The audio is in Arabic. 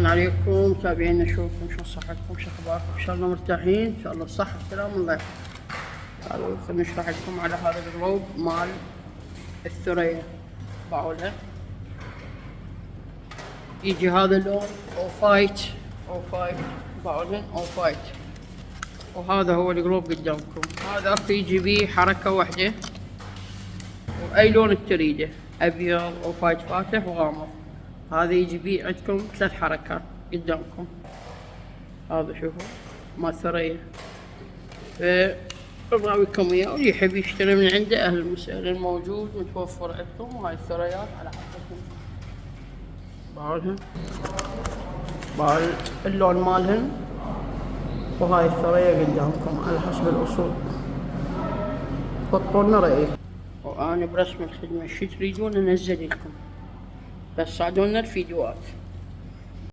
عليكم متابعينا، نشوفكم شو صحتكم، شو اخباركم، ان شاء الله مرتاحين، ان شاء الله بصحة وسلام الله. تعالوا خلينا نشرح لكم على هذا الجروب مال الثريا. باعوله يجي هذا اللون او فايت باعوله او فايت. وهذا هو الجروب قدامكم. هذا يجي بيه حركة واحدة واي لون تريده، ابيض او فايت فاتح وغامض. هذا يجي بيه عندكم 3 حركات قدامكم. هذا شوفوا مال ثريا. فبراويكم اياه، واللي يحب يشتري من عنده اهلا وسهلا، موجود متوفر عندكم. وهاي الثريات على حسبكم بعضهن اللون مالهن. وهاي الثريا قدامكم على حسب الاصول. حطولنا رأيكم وانا برسم الخدمة شو تريدون انزل لكم، بس صعدولنا الفيديوهات.